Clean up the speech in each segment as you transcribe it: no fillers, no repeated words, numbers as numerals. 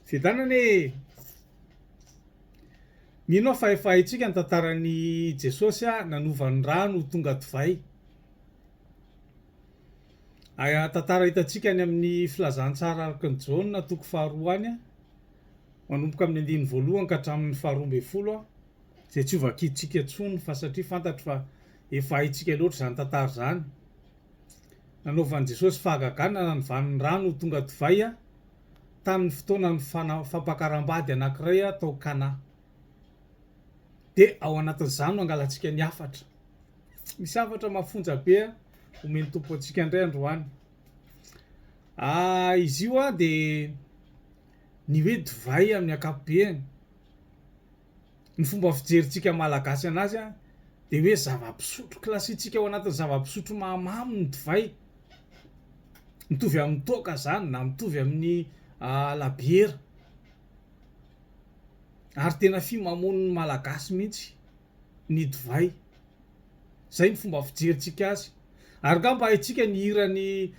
Fitanane mino fa efa haitsika ny tantaran'ny Jesosy nanovany rano tonga divay. Tantara hitantsika any amin'ny filazantsara araka ny Jaona toko faharoa any manomboka amin'ny 1 ka hatramin'ny 12 zay tsy ovakitsika tsony fa satria fantatro fa efa haitsika loatra zany tantara zany. Nanaovan'i Jesosy fahagagana nanovany rano tonga divay tamin'ny fotoanany fampakaram-bady anankiray tao Kana. De ao anatin'izany no angalantsika ny afatra. Misy afatra mafonja be omeny tompo antsika indray androany. Izy io de ny hoe divay amin'ny ankapobeny. Ny fomba fijerintsika malagasy anazy de hoe zava-pisotro klasitsika ao anatin'ny zava-pisotro mahamamo ny divay. Mitovy amin'ny toaka zany na mitovy amin'ny labiera. Ary tena fimamon'ny malagasy mihitsy ny divay. Zay ny fomba fijerintsika azy. Ary nga mba haitsika ny hirany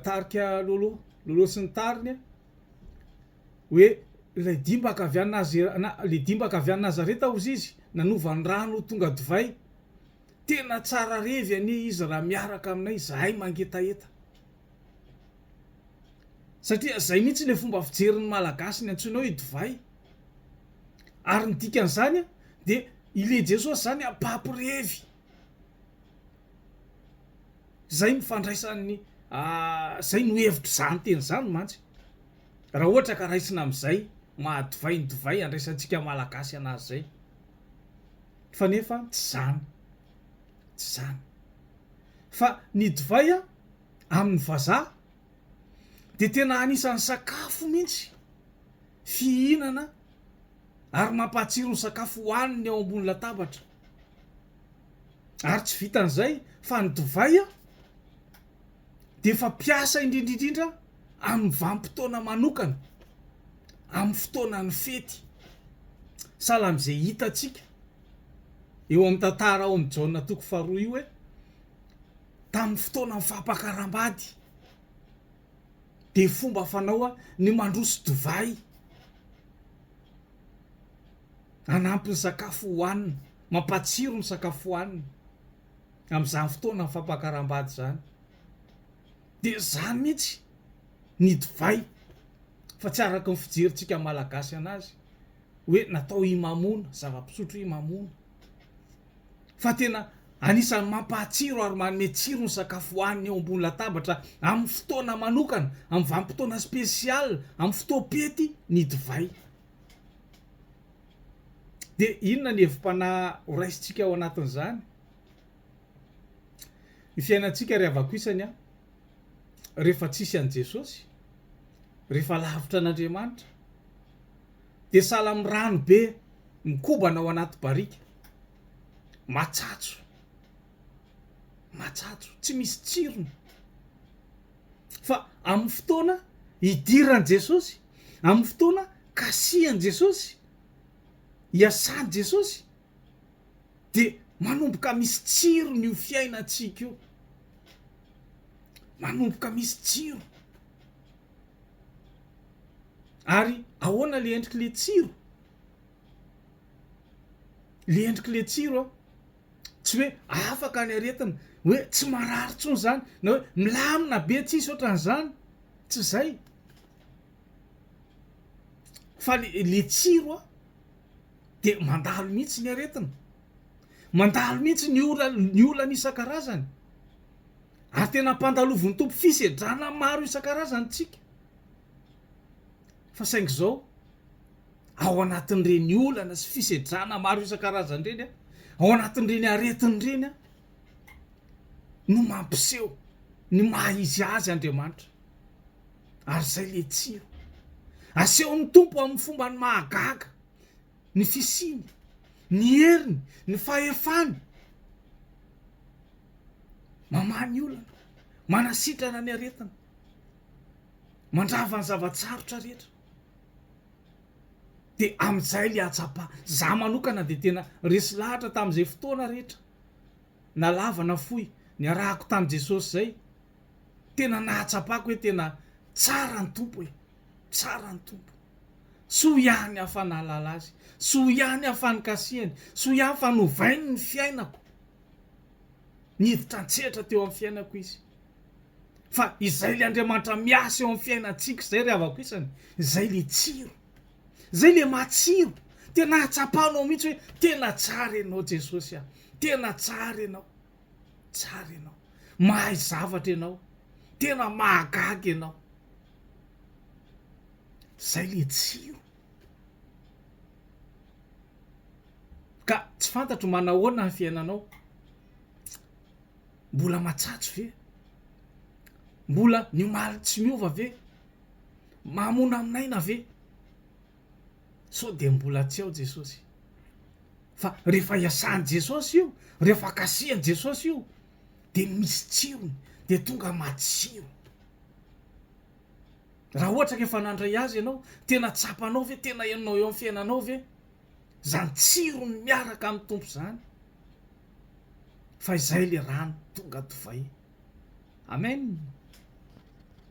tarika lolo sy ny tariny hoe le dimbaka avy an Nazareta hozy izy nanovany rano tonga divay. Tena tsara revy ani izy raha miaraka aminay zahay mangetaeta. Satria zay mihitsy le fomba fijerin'ny malagasy ny antsoina hoe divay. Ary ny dikan'izany de ile Jesosy zany pampirevy. Zay ny fandraisany zay no hevitry zany teny zany mantsy. Raha ohatra ka raisina amin'izay mahadivay ny divay andraisantsika malagasy anazy zay. Fa nefa tsy zany. Tsy zany. Fa ny divay amin'ny vazaha de tena anisan'ny sakafo mihitsy fihinana ary mampatsiro ny sakafo hohaniny ao ambony latabatra. Ary tsy vitan'izay fa ny divay de fampiasa indrindrindrindra amin'ny vanim-potoana manokana, amin'ny fotoanan'ny fety. Sahala amin'izay hitantsika eo amin'ny tantara ao amin'ny Jaona toko faharoa io hoe tamin'ny fotoanan'ny fampakaram-bady de fomba fanao ny mandroso divay anampy ny sakafo hohanina, mampatsiro ny sakafo hohanina amin'izany fotoana fampakaram-bady zany. De zany mihitsy ny divay fa tsy araka ny fijerintsika malagasy anazy hoe natao himamona, zava-pisotro himamona. Fa tena anisan'ny mampatsiro ary manome tsiro ny sakafo hohaniny eo ambony latabatra amin'ny fotoana manokana, amin'ny vanim-potoana spesialy, amin'ny fotoam-pety ny divay. De inona ny hevim-panahy horaisitsika ao anatin'izany? Ny fiainantsika ry avakoisany rehefa tsisy an' Jesosy, rehefa lavitra an'Andriamanitra, de sahala amin'ny rano be mikobana ao anaty barika. Matsatso, tsy misy tsirony. Fa amin'ny fotoana hidiran' Jesosy, amin'ny fotoana kasihan' Jesosy, hiasan' Jesosy, de manomboka misy tsiro ny fiainantsika io. Manomboka misy tsiro. Ary ahoana le endriky le tsiro? Le endriky le tsiro tsy hoe afaka ny aretina, hoe tsy marary tsony zany, na hoe milamina be tsisy ohatran'izany, tsy zay. Fa le tsiro de mandalo mihitsy ny aretina, mandalo mihitsy ny olana isan-karazany. Ary tena ampandaloviny tompo fisedrana maro isan-karazany tsika. Fa saingy zao ao anatin'ireny olana sy fisedrana maro isan-karazany reny ao anatin'ireny aretiny reny no mampiseho ny maha izy azy Andriamanitra. Ary zay le tsiro asehon'ny tompo amin'ny fomba ny mahagaga, ny fisiny, ny heriny, ny fahefany. Mamany olana, manasitrana ny aretina, mandrava ny zavatsarotra rehetra. De amin'izay le atsapa. Za manokana de tena resy lahatra tamin'izay fotoana rehetra na lava na fohy ny arahako tamin'i Jesosy zay. Tena nahatsapako hoe tena tsara ny tompo, tsara ny tompo. so ihany afanalala azy so ihany afanikasiany so ihany fanovainy ny fiainako niditra antsetra teo amin'ny fiainako izy fa izay le Andriamanitra miasa eo amin'ny fiainantsika zay ry havako isany zay le tsiro zay le matsiro tena atsapanao mihitsy hoe tena tsara ianao Jesosy a tena tsara ianao mahay zavatra ianao tena mahagaga ianao zay le tsiro ka tsy fantatro manahoana ny fiainanao mbola matsatso ve mbola niomaly tsy miova ve mamona aminaina ve so de mbola tsy ao Jesosy fa rehefa iasan Jesosy io rehefa kasihan Jesosy io de misy tsirony de tonga matsiro raha ohatra kefa nandray azy ianao tena tsapanao ve tena ianao eo amin'ny fiainanao ve zany tsirony miaraka amin'ny tompo zany fa izay le rano tonga tovay amen